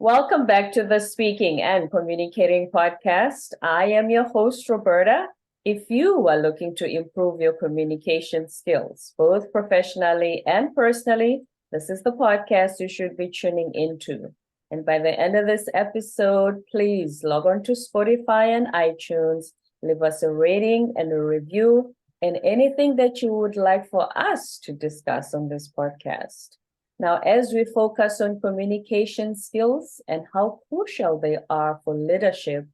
Welcome back to the Speaking and Communicating podcast. I am your host, Roberta. If you are looking to improve your communication skills, both professionally and personally, this is the podcast you should be tuning into. And by the end of this episode, please log on to Spotify and iTunes, leave us a rating and a review, and anything that you would like for us to discuss on this podcast. Now, as we focus on communication skills and how crucial they are for leadership,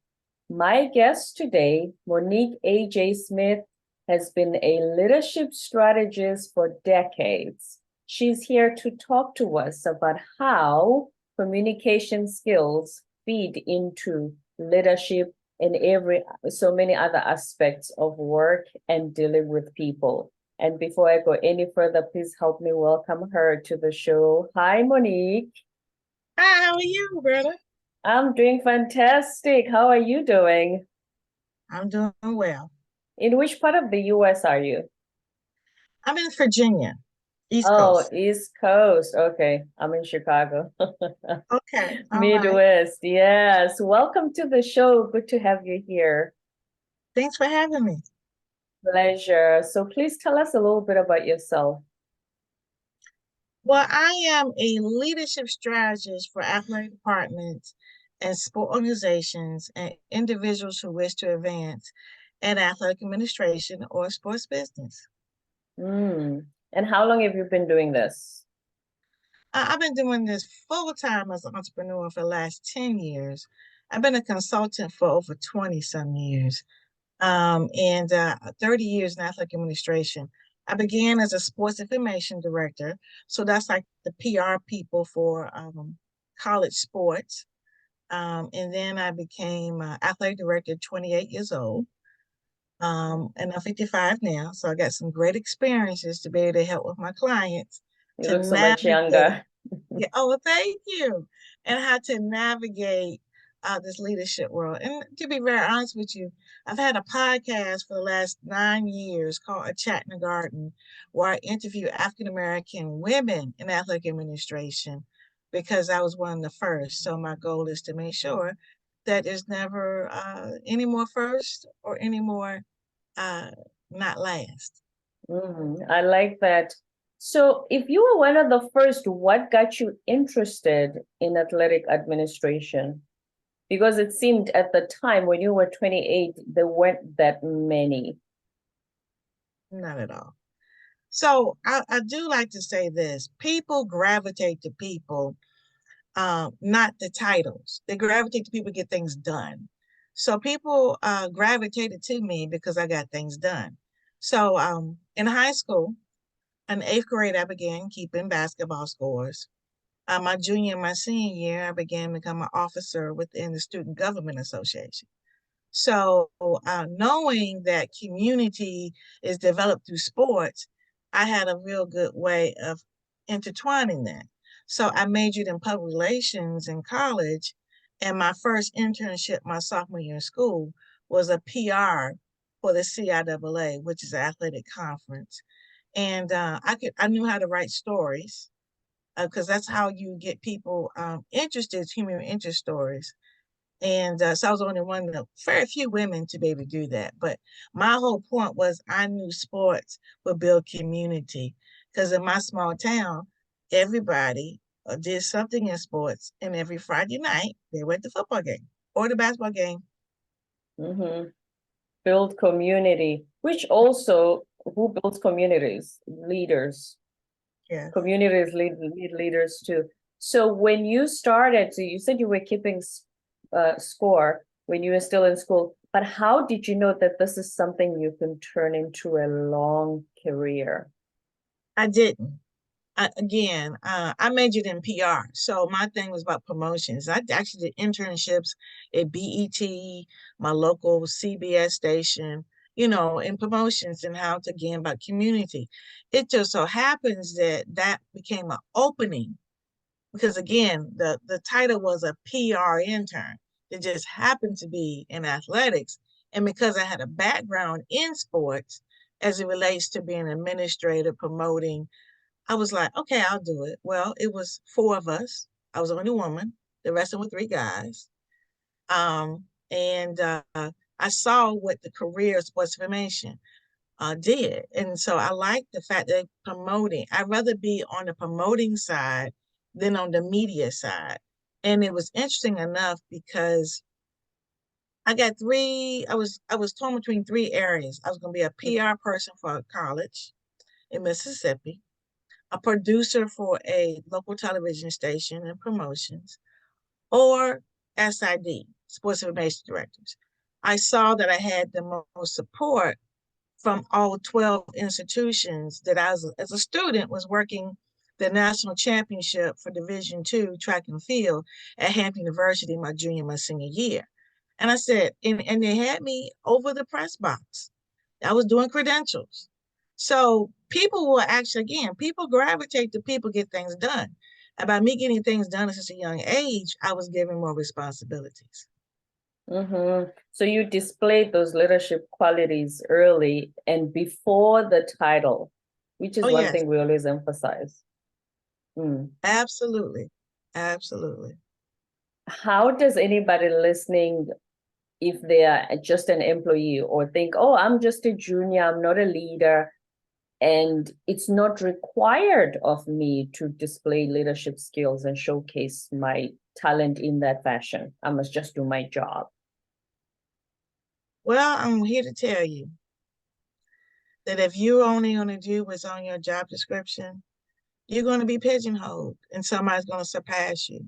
my guest today, Monique A.J. Smith, has been a leadership strategist for decades. She's here to talk to us about how communication skills feed into leadership and so many other aspects of work and dealing with people. And before I go any further, please help me welcome her to the show. Hi, Monique. Hi, how are you, brother? I'm doing fantastic. How are you doing? I'm doing well. In which part of the US are you? I'm in Virginia, East Oh, Coast. East Coast. Okay, I'm in Chicago. Okay, all right. Midwest. Yes. Welcome to the show. Good to have you here. Thanks for having me. Pleasure. So please tell us a little bit about yourself. Well, I am a leadership strategist for athletic departments and sport organizations and individuals who wish to advance in athletic administration or sports business. And how long have you been doing this? I've been doing this full time as an entrepreneur for the last 10 years. I've been a consultant for over 20 some years. And 30 years in athletic administration. I began as a sports information director. So that's like the PR people for college sports. And then I became athletic director at 28 years old. And I'm 55 now. So I got some great experiences to be able to help with my clients You to look so much navigate. younger. Yeah, oh, thank you. And how to navigate this leadership world. And to be very honest with you, I've had a podcast for the last 9 years called A Chat in the Garden, where I interview African American women in athletic administration because I was one of the first. So my goal is to make sure that there's never any more first or any more not last. I like that. So, if you were one of the first, what got you interested in athletic administration? Because it seemed at the time when you were 28, there weren't that many. Not at all. So I do like to say this. People gravitate to people, not the titles. They gravitate to people who get things done. So people gravitated to me because I got things done. So in high school, in eighth grade, I began keeping basketball scores. My junior and my senior year, I began to become an officer within the Student Government Association. So knowing that community is developed through sports, I had a real good way of intertwining that. So I majored in public relations in college, and my first internship my sophomore year in school was a PR for the CIAA, which is an athletic conference. And I knew how to write stories because that's how you get people interested, human interest stories. And so I was only one of the very few women to be able to do that. But my whole point was I knew sports would build community because in my small town, everybody did something in sports. And every Friday night, they went to the football game or the basketball game. Mm-hmm. Build community, which also, who builds communities? Leaders. Yeah. Communities lead leaders too. So when you started, so you said you were keeping score when you were still in school, but how did you know that this is something you can turn into a long career? I didn't. I majored in PR. So my thing was about promotions. I actually did internships at BET, my local CBS station, in promotions and how to gain about community. It just so happens that became an opening because again, the title was a PR intern. It just happened to be in athletics. And because I had a background in sports as it relates to being an administrator, promoting, I was like, okay, I'll do it. Well, it was four of us. I was the only woman. The rest of them were three guys. And I saw what the career of sports information did. And so I like the fact that they're promoting. I'd rather be on the promoting side than on the media side. And it was interesting enough because I was torn between three areas. I was going to be a PR person for a college in Mississippi, a producer for a local television station and promotions, or SID, Sports Information Directors. I saw that I had the most support from all 12 institutions that I was, as a student, was working the national championship for Division II track and field at Hampton University my junior, my senior year. And I said, and they had me over the press box. I was doing credentials. So people will actually, again, people gravitate to people get things done. And by me getting things done at such a young age, I was given more responsibilities. Mm-hmm. So you displayed those leadership qualities early and before the title, which is Oh, one yes, thing we always emphasize. Mm. absolutely. Absolutely. How does anybody listening, if they are just an employee or think, oh, I'm just a junior, I'm not a leader, and it's not required of me to display leadership skills and showcase my talent in that fashion. I must just do my job. Well, I'm here to tell you that if you're only going to do what's on your job description, you're going to be pigeonholed and somebody's going to surpass you.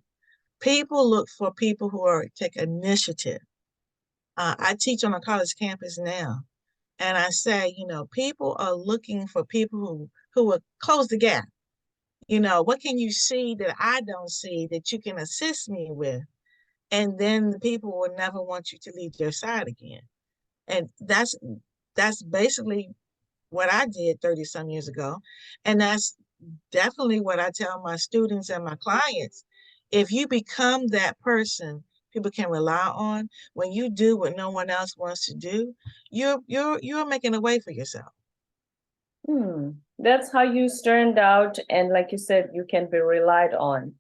People look for people who are take initiative. I teach on a college campus now, and I say, people are looking for people who will close the gap. What can you see that I don't see that you can assist me with? And then the people will never want you to leave their side again. And that's basically what I did 30 some years ago. And that's definitely what I tell my students and my clients. If you become that person people can rely on, when you do what no one else wants to do, you're making a way for yourself. That's how you stand out, and like you said, you can be relied on.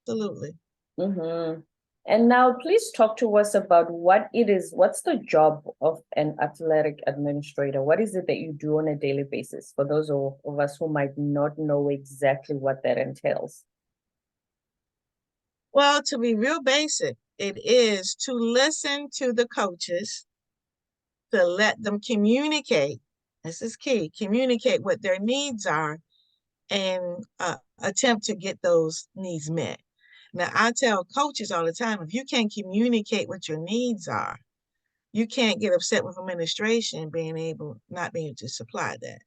Absolutely. Mm-hmm. And now please talk to us about what it is. What's the job of an athletic administrator? What is it that you do on a daily basis for those of us who might not know exactly what that entails? Well, to be real basic, it is to listen to the coaches, to let them communicate. This is key, communicate what their needs are and attempt to get those needs met. Now, I tell coaches all the time, if you can't communicate what your needs are, you can't get upset with administration not being able to supply that.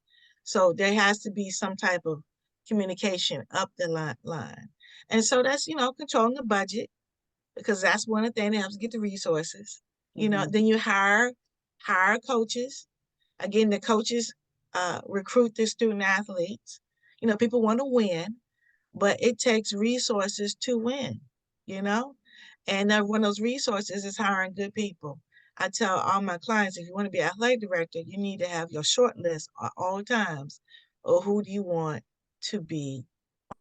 So there has to be some type of communication up the line. And so that's, controlling the budget, because that's one of the things that helps get the resources. Then you hire coaches. Again, the coaches recruit the student athletes. People want to win, but it takes resources to win, you know? And one of those resources is hiring good people. I tell all my clients, if you want to be an athletic director, you need to have your short list at all times of who do you want to be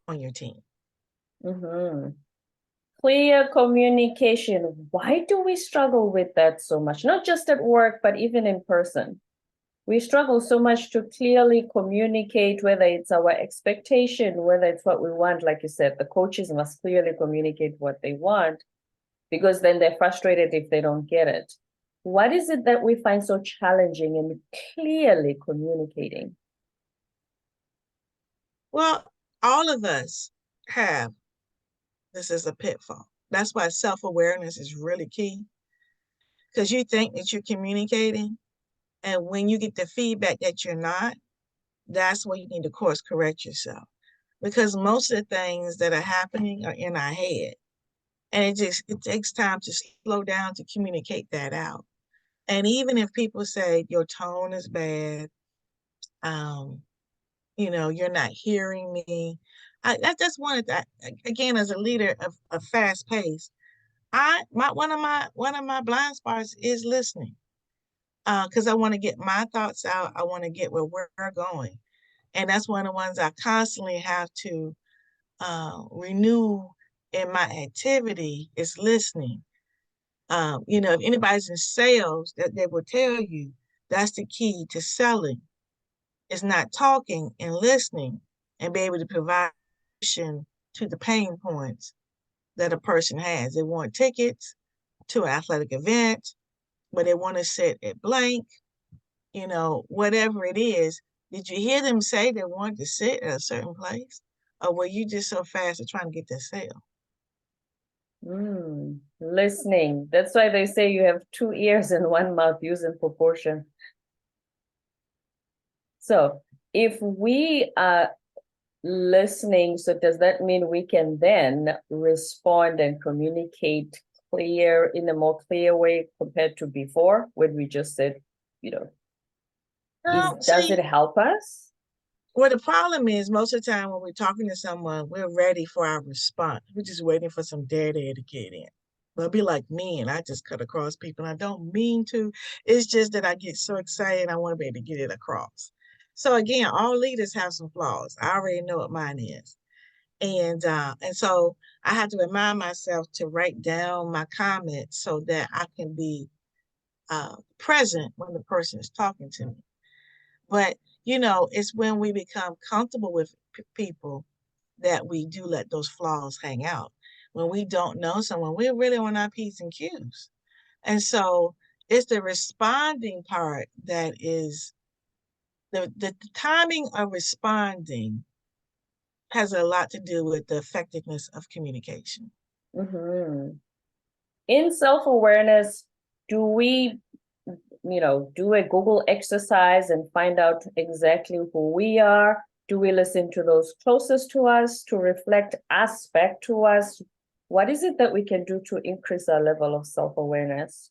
on your team. Mm-hmm. Clear communication. Why do we struggle with that so much? Not just at work, but even in person. We struggle so much to clearly communicate, whether it's our expectation, whether it's what we want. Like you said, the coaches must clearly communicate what they want, because then they're frustrated if they don't get it. What is it that we find so challenging in clearly communicating? Well, all of us have this as a pitfall. That's why self-awareness is really key, because you think that you're communicating, and when you get the feedback that you're not, that's where you need to course correct yourself, because most of the things that are happening are in our head, and it takes time to slow down to communicate that out. And even if people say your tone is bad, you're not hearing me, that's one of that. Again, as a leader of fast pace, one of my blind spots is listening, because I want to get my thoughts out. I want to get where we're going. And that's one of the ones I constantly have to renew in my activity is listening. If anybody's in sales, that they will tell you that's the key to selling. It's not talking and listening and be able to provide solution to the pain points that a person has. They want tickets to an athletic event, but they want to sit at blank, whatever it is. Did you hear them say they wanted to sit at a certain place? Or were you just so fast at trying to get that sale? Listening. That's why they say you have 2 ears and 1 mouth, use in proportion. So if we are listening, so does that mean we can then respond and communicate in a more clear way compared to before when we just said, does it help us? Well, the problem is most of the time when we're talking to someone, we're ready for our response. We're just waiting for some dead air to get in. But it'll be like me, and I just cut across people. And I don't mean to. It's just that I get so excited. I want to be able to get it across. So again, all leaders have some flaws. I already know what mine is. And so I have to remind myself to write down my comments so that I can be present when the person is talking to me. But it's when we become comfortable with people that we do let those flaws hang out. When we don't know someone, we're really on our P's and Q's. And so it's the responding part that is the timing of responding has a lot to do with the effectiveness of communication. Mm-hmm. In self-awareness, do we do a Google exercise and find out exactly who we are? Do we listen to those closest to us to reflect aspect to us? What is it that we can do to increase our level of self-awareness?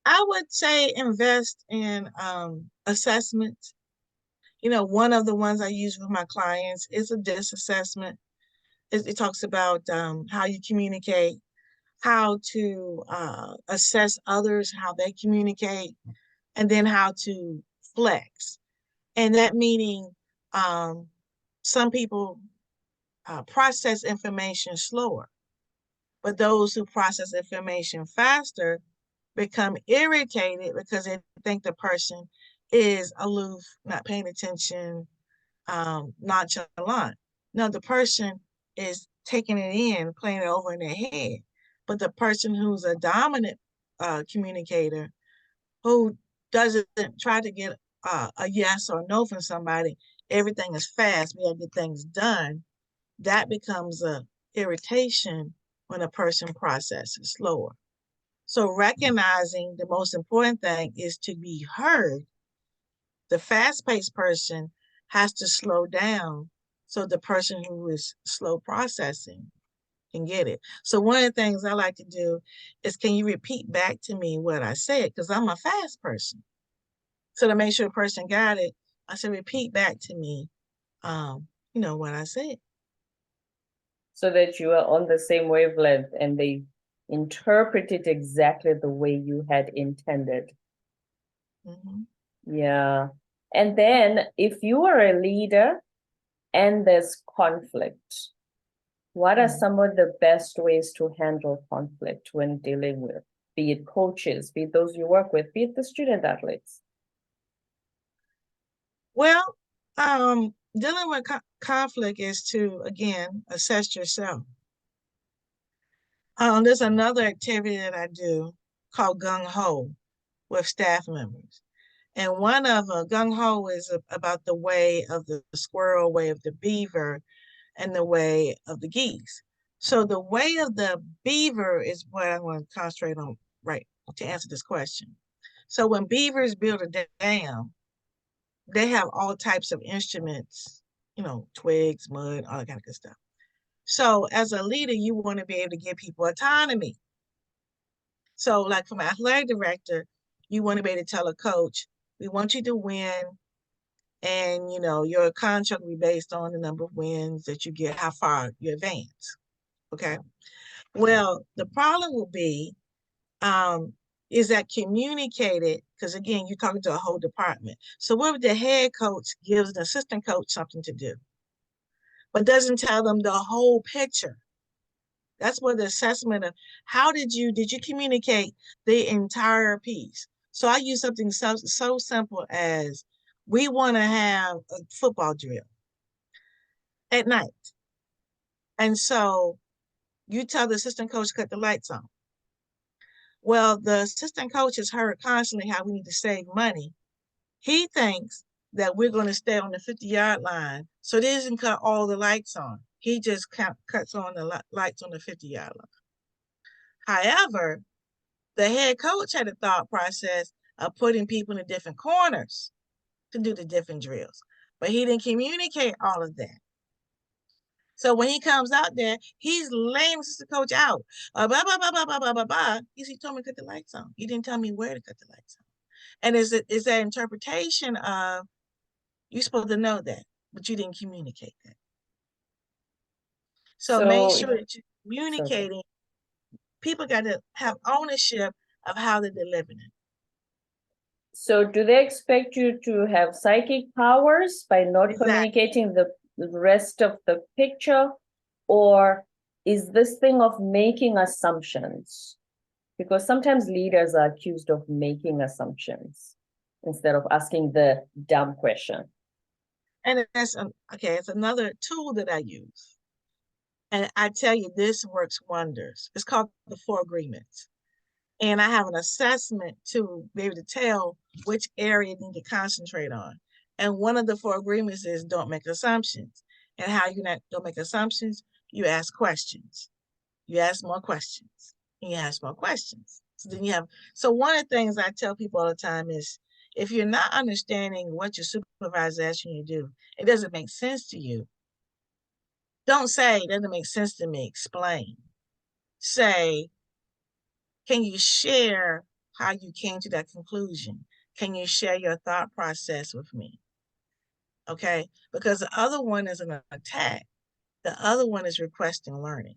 I would say invest in assessment. One of the ones I use with my clients is a DISC assessment. It talks about how you communicate, how to assess others, how they communicate, and then how to flex. And that meaning some people process information slower, but those who process information faster become irritated because they think the person is aloof, not paying attention, nonchalant. No, the person is taking it in, playing it over in their head. But the person who's a dominant communicator, who doesn't try to get a yes or no from somebody, everything is fast, we have to get things done, that becomes a irritation when a person processes slower. So recognizing the most important thing is to be heard. The fast-paced person has to slow down so the person who is slow processing can get it. So one of the things I like to do is, can you repeat back to me what I said? Because I'm a fast person. So to make sure the person got it, I said, repeat back to me, what I said. So that you are on the same wavelength and they interpret it exactly the way you had intended. Mm-hmm. Yeah. And then if you are a leader and there's conflict, what are some of the best ways to handle conflict when dealing with, be it coaches, be it those you work with, be it the student athletes? Well, dealing with conflict is to, again, assess yourself. There's another activity that I do called Gung Ho with staff members. And one of Gung Ho is about the way of the squirrel, way of the beaver, and the way of the geese. So the way of the beaver is what I want to concentrate on, right, to answer this question. So when beavers build a dam, they have all types of instruments, twigs, mud, all that kind of good stuff. So as a leader, you want to be able to give people autonomy. So like from an athletic director, you want to be able to tell a coach, we want you to win. And, your contract will be based on the number of wins that you get, how far you advance. Okay. Well, the problem will be, is that communicated? Because again, you're talking to a whole department. So what if the head coach gives the assistant coach something to do? but doesn't tell them the whole picture. That's what the assessment of how did you communicate the entire piece? So I use something so simple as we want to have a football drill at night. And so you tell the assistant coach, cut the lights on. Well, the assistant coach has heard constantly how we need to save money. He thinks that we're going to stay on the 50-yard line, so he doesn't cut all the lights on. He just cuts on the lights on the 50-yard line. However, the head coach had a thought process of putting people in different corners to do the different drills, but he didn't communicate all of that. So when he comes out there, he's laying the coach out. Blah, blah, blah, blah, blah, blah, blah, blah. He told me to cut the lights on. He didn't tell me where to cut the lights on. And is that interpretation of you're supposed to know that, but you didn't communicate that. So make sure that you're communicating. People got to have ownership of how they're delivering it. So do they expect you to have psychic powers by not communicating the rest of the picture? Or is this thing of making assumptions? Because sometimes leaders are accused of making assumptions instead of asking the dumb question. And it's another tool that I use. And I tell you, this works wonders. It's called the 4 agreements. And I have an assessment to be able to tell which area you need to concentrate on. And one of the 4 agreements is don't make assumptions. And how you don't make assumptions, you ask questions. You ask more questions. And you ask more questions. So one of the things I tell people all the time is, if you're not understanding what your supervisor asks you to do, it doesn't make sense to you. Don't say it doesn't make sense to me. Explain. Say, can you share how you came to that conclusion? Can you share your thought process with me? Okay, because the other one is an attack. The other one is requesting learning.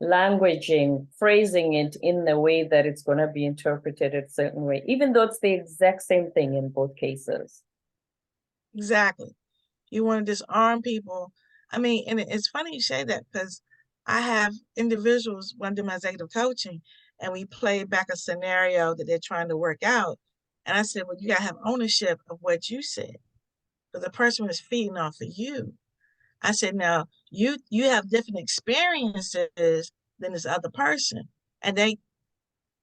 Languaging, phrasing it in the way that it's going to be interpreted a certain way, even though it's the exact same thing in both cases. Exactly. You want to disarm people. I mean, and it's funny you say that, because I have individuals when I do my executive coaching, and we play back a scenario that they're trying to work out. And I said, well, you got to have ownership of what you said, because the person was feeding off of you. I said, now you have different experiences than this other person, and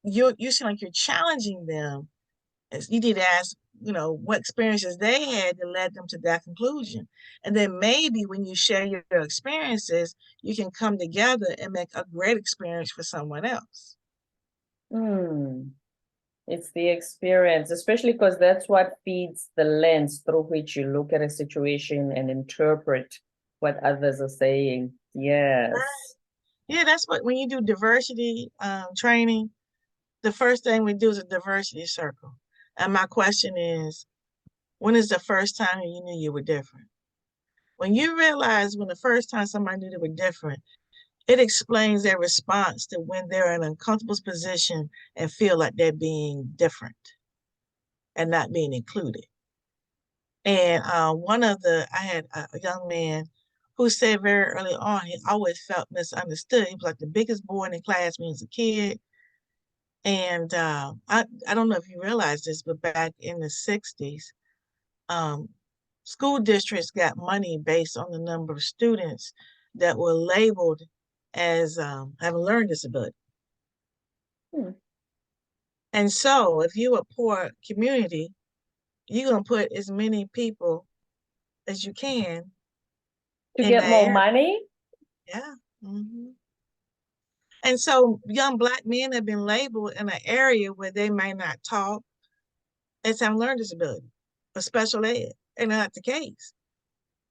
you seem like you're challenging them. You need to ask, what experiences they had that led them to that conclusion. And then maybe when you share your experiences, you can come together and make a great experience for someone else. It's the experience, especially because that's what feeds the lens through which you look at a situation and interpret what others are saying. Yes. Right. Yeah, that's what, when you do diversity training, the first thing we do is a diversity circle. And my question is, when is the first time you knew you were different? When you realize when the first time somebody knew they were different, it explains their response to when they're in an uncomfortable position and feel like they're being different and not being included. And I had a young man who said very early on, he always felt misunderstood. He was like the biggest boy in the class when he was a kid. And I don't know if you realize this, but back in the 60s, school districts got money based on the number of students that were labeled as having learning disability. And so if you're a poor community, you're going to put as many people as you can to get more money. Yeah. And so young Black men have been labeled in an area where they may not talk as having learning disability or special ed, and not the case.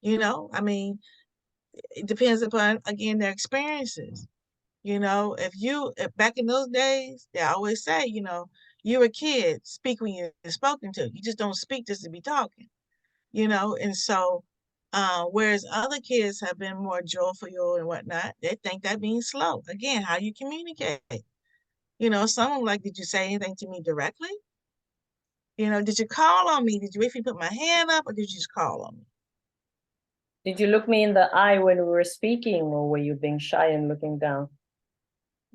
I mean, it depends upon, again, their experiences. If back in those days, they always say, you're a kid, speak when you're spoken to. You just don't speak just to be talking, and so whereas other kids have been more joyful and whatnot, they think that means slow. Again, how you communicate. Some of them like, did you say anything to me directly? You know, did you call on me? Did you wait for me to put my hand up, or did you just call on me? Did you look me in the eye when we were speaking, or were you being shy and looking down?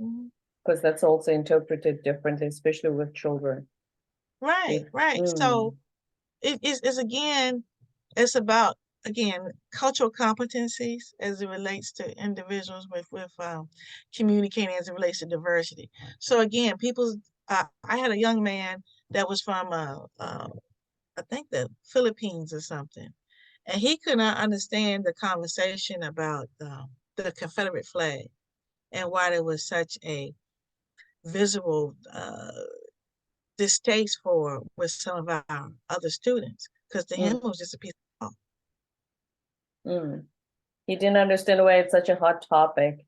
Mhm. Because that's also interpreted differently, especially with children. Right, right. So it's again, it's about again cultural competencies as it relates to individuals with communicating as it relates to diversity. So again, people. I had a young man that was from I think the Philippines or something, and he could not understand the conversation about the Confederate flag and why there was such a visible distaste for with some of our other students, because to him Mm, it was just a piece of cloth. mm. He didn't understand why it's such a hot topic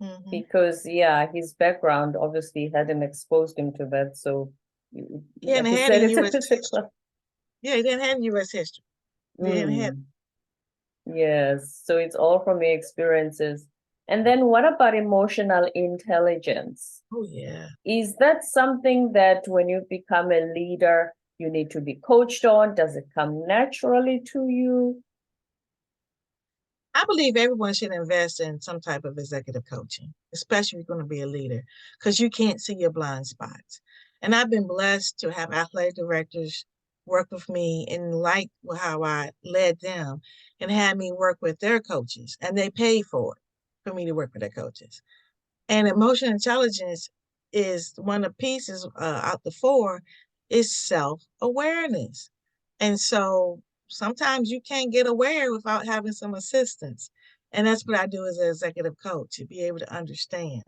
Mm-hmm. because, yeah, his background obviously hadn't exposed him to that. So, He hadn't like you had said, any it's a U.S. history. physical. Yeah, he didn't have U.S. history. He didn't have. Mm, yes. So it's all from your experiences. And then what about emotional intelligence? Oh yeah. Is that something that when you become a leader, you need to be coached on? Does it come naturally to you? I believe everyone should invest in some type of executive coaching, especially if you're going to be a leader, because you can't see your blind spots. And I've been blessed to have athletic directors work with me and like how I led them and had me work with their coaches, and they paid for it for me to work with their coaches. And emotional intelligence is one of the pieces out the four is self-awareness. And so sometimes you can't get aware without having some assistance. And that's what I do as an executive coach, to be able to understand.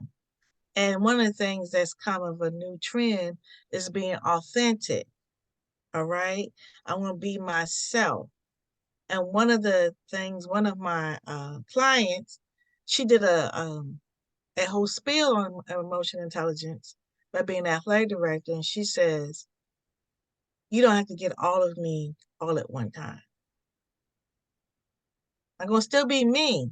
And one of the things that's kind of a new trend is being authentic. All right. I want to be myself. And one of the things, one of my clients, she did a whole spiel on emotional intelligence by being an athletic director. And she says, you don't have to get all of me all at one time. I'm going to still be me.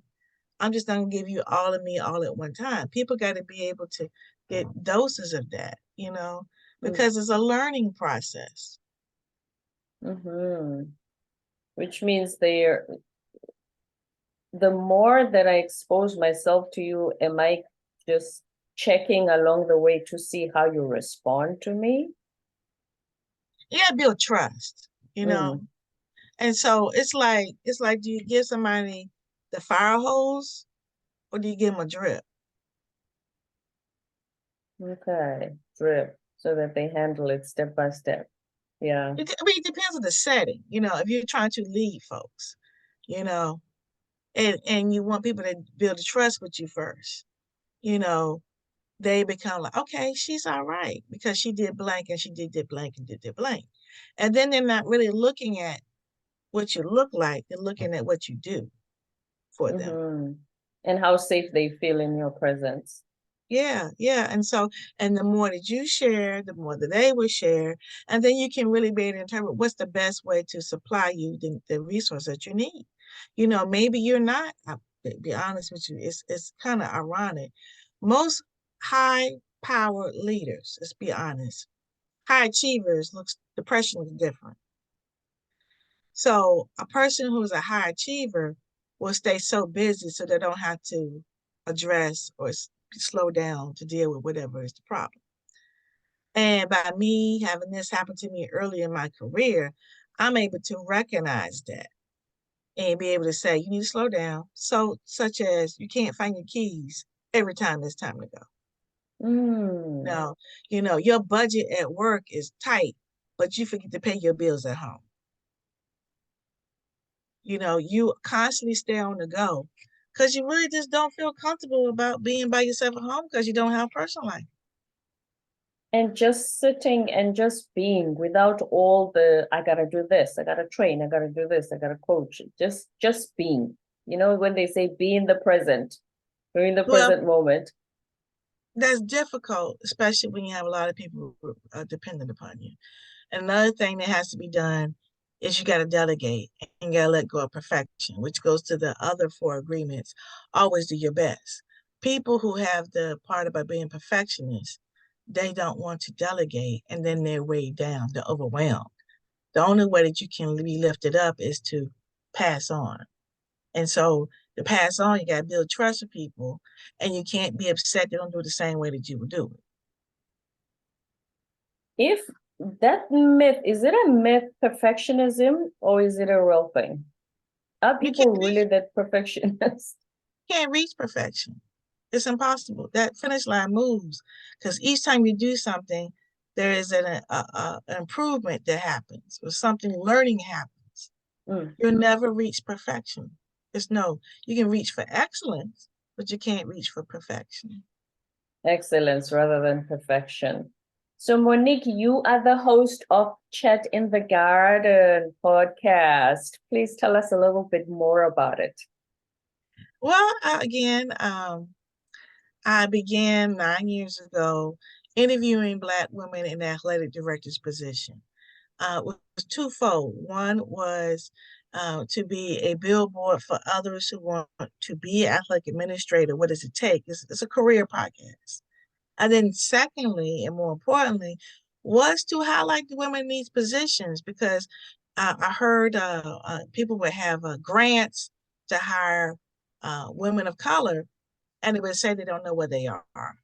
I'm just not going to give you all of me all at one time. People got to be able to get doses of that, you know, because it's a learning process. Mm-hmm. Which means the more that I expose myself to you, am I just checking along the way to see how you respond to me? You got to build trust, you know. Mm, And so it's like, do you give somebody the fire hose or do you give them a drip? okay, drip, so that they handle it step by step. Yeah. I mean, it depends on the setting. You know, if you're trying to lead folks, you know, and you want people to build a trust with you first, you know, they become like, okay, she's all right because she did blank and she did blank and did blank. And then they're not really looking at what you look like, they're looking at what you do for them. Mm-hmm. And how safe they feel in your presence. Yeah, yeah. And so, and the more that you share, the more that they will share. And then you can really be able to interpret what's the best way to supply you the resource that you need. You know, maybe you're not, I'll be honest with you, it's kind of ironic. Most high powered leaders, let's be honest, high achievers looks depression is different. So a person who's a high achiever will stay so busy so they don't have to address or slow down to deal with whatever is the problem. And by me having this happen to me early in my career, I'm able to recognize that and be able to say, you need to slow down. So, such as you can't find your keys every time it's time to go. Mm. Now, you know, your budget at work is tight, but you forget to pay your bills at home. You know, you constantly stay on the go because you really just don't feel comfortable about being by yourself at home because you don't have personal life. And just sitting and just being without all the, I gotta do this, I gotta train, I gotta do this, I gotta coach. Just being. You know, when they say be in the present, we're in the Well, present moment. that's difficult, especially when you have a lot of people dependent upon you. Another thing that has to be done is you got to delegate and got to let go of perfection, which goes to the other four agreements. Always do your best. People who have the part about being perfectionists, they don't want to delegate, and then they're weighed down, they're overwhelmed. The only way that you can be lifted up is to pass on. And so to pass on, you got to build trust with people, and you can't be upset they don't do it the same way that you would do it. If that myth, is it a myth, perfectionism, or is it a real thing? Are You people really that perfectionist? can't reach perfection. It's impossible. That finish line moves because each time you do something, there is an improvement that happens, or something learning happens. Mm, You'll never reach perfection. It's no, you can reach for excellence, but you can't reach for perfection. excellence rather than perfection. So, Monique, you are the host of Chat in the Garden podcast. Please tell us a little bit more about it. Well, again, I began 9 years ago interviewing Black women in athletic directors position. It was twofold. One was to be a billboard for others who want to be an athletic administrator. What does it take? It's a career podcast. And then secondly, and more importantly, was to highlight the women in these positions because I heard people would have grants to hire women of color, and they would say they don't know where they are.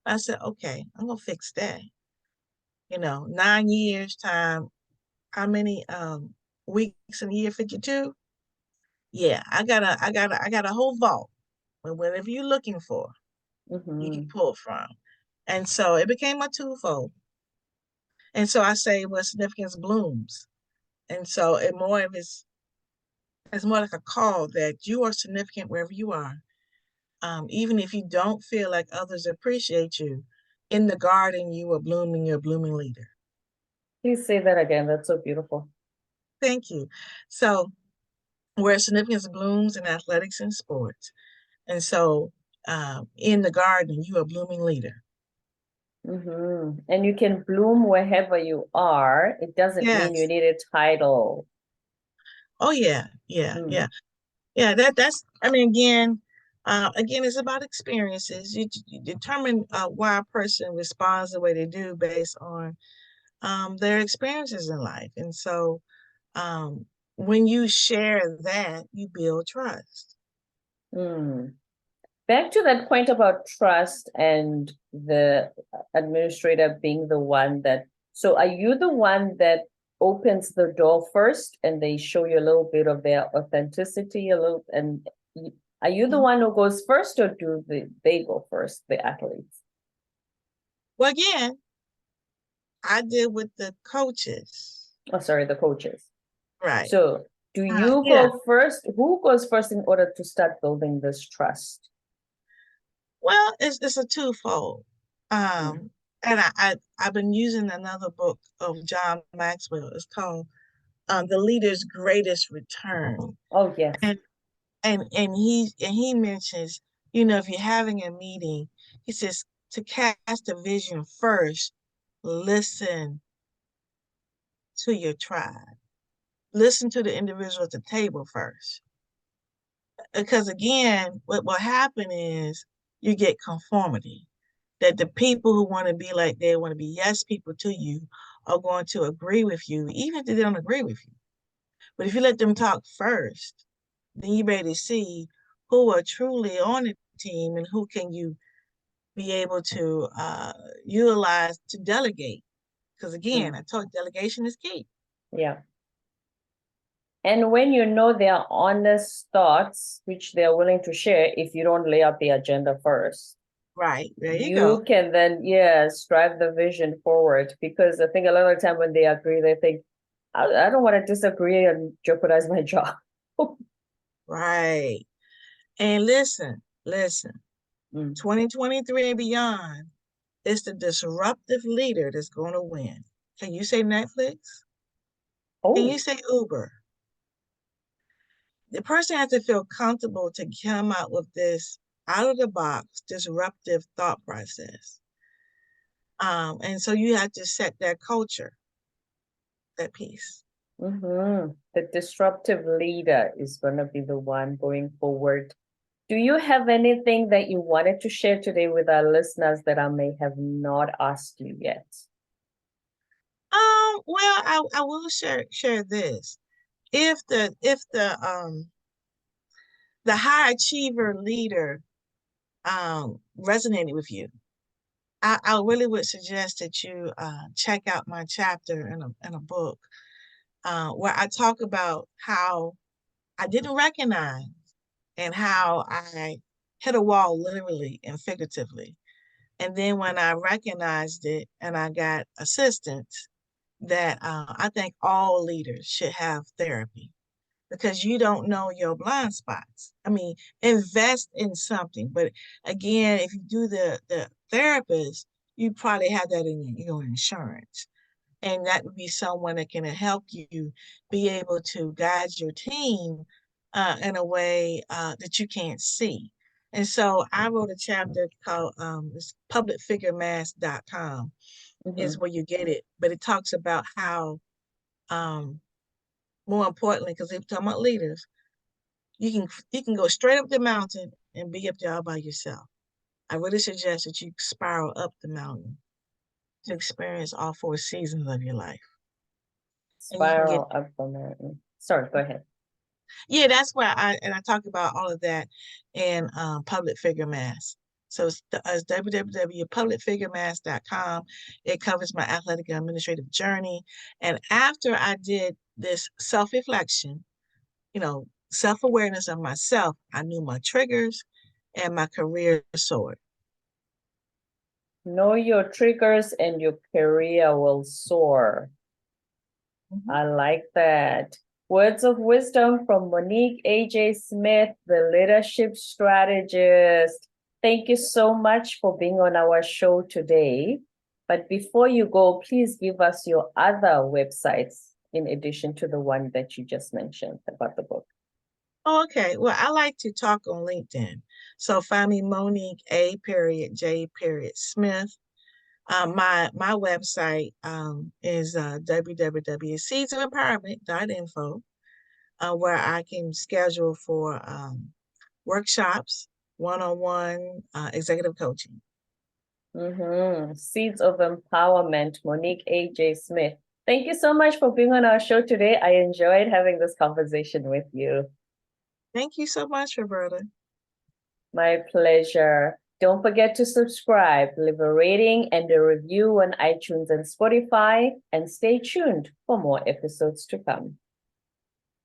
I said, okay, I'm gonna fix that. 9 years time, how many weeks in a year? 52. Yeah, I got a whole vault with whatever you're looking for, you can Mm-hmm. pull from. And so it became a twofold. And so I say, well, significance blooms. And so it's more like a call that you are significant wherever you are. Even if you don't feel like others appreciate you, in the garden, you are blooming, you're a blooming leader. Please say that again. That's so beautiful. Thank you. So where significance blooms in athletics and sports. And so in the garden, you are a blooming leader. Mm-hmm. And you can bloom wherever you are. It doesn't mean you Yes. need a title. Oh yeah, yeah, Mm. yeah. Yeah, I mean, again, it's about experiences. You determine why a person responds the way they do based on their experiences in life. And so um, when you share that, you build trust. Mm. Back to that point about trust and the administrator being the one that, so are you the one that opens the door first and they show you a little bit of their authenticity, and are you the Mhm. one who goes first, or they go first, the athletes? Well, again, I deal with the coaches, Oh, sorry, the coaches. right? So do you Yeah. go first? Who goes first in order to start building this trust? Well, it's a twofold. Mm. And I've been using another book of John Maxwell. It's called The Leader's Greatest Return. Oh, yes. And he mentions, if you're having a meeting, he says to cast a vision first, listen to your tribe. Listen to the individual at the table first. Because again, what will happen is you get conformity. That the people who want to be like they want to be yes people to you are going to agree with you, even if they don't agree with you. But if you let them talk first, then you better see who are truly on the team and who can you be able to utilize to delegate. Because again, Mm. I told you, delegation is key. Yeah. And when you know their honest thoughts, which they're willing to share, if you don't lay out the agenda first, Right. There you go. you can then, yes, drive the vision forward. Because I think a lot of the time when they agree, they think, I don't want to disagree and jeopardize my job. Right. And listen, Mm. 2023 and beyond, it's the disruptive leader that's going to win. Can you say Netflix? Can you Oh, say Uber? The person has to feel comfortable to come out with this out of the box disruptive thought process. And so you have to set that culture, that piece. the disruptive leader is going to be the one going forward. Do you have anything that you wanted to share today with our listeners that I may have not asked you yet? Well, I will share this. If the high achiever leader resonated with you, I really would suggest that you check out my chapter in a book where I talk about how I didn't recognize and how I hit a wall literally and figuratively. And then when I recognized it and I got assistance, that I think all leaders should have therapy because you don't know your blind spots. I mean, invest in something. But again, if you do the therapist, you probably have that in your insurance. And that would be someone that can help you be able to guide your team in a way that you can't see. And so I wrote a chapter called publicfiguremass.com is Mhm. where you get it. But it talks about how, more importantly, because they're talking about leaders, you can go straight up the mountain and be up there all by yourself. I really suggest that you spiral up the mountain to experience all four seasons of your life. And you can get Spiral up the mountain. Sorry, go ahead. yeah, that's why I talk about all of that in Public Figure Mass. So it's www.publicfiguremass.com. It covers my athletic and administrative journey. And after I did this self-reflection, self-awareness of myself, I knew my triggers and my career soared. Know your triggers and your career will soar. I like that. Words of wisdom from Monique A.J. Smith, the leadership strategist. Thank you so much for being on our show today. But before you go, please give us your other websites in addition to the one that you just mentioned about the book. Oh, okay. Well, I like to talk on LinkedIn. So find me Monique A.J. Smith. My website is www.seedsofempowerment.info, where I can schedule for workshops, one-on-one executive coaching. Seeds of Empowerment, Monique A.J. Smith. Thank you so much for being on our show today. I enjoyed having this conversation with you. Thank you so much, Roberta. My pleasure. Don't forget to subscribe, leave a rating and a review on iTunes and Spotify, and stay tuned for more episodes to come.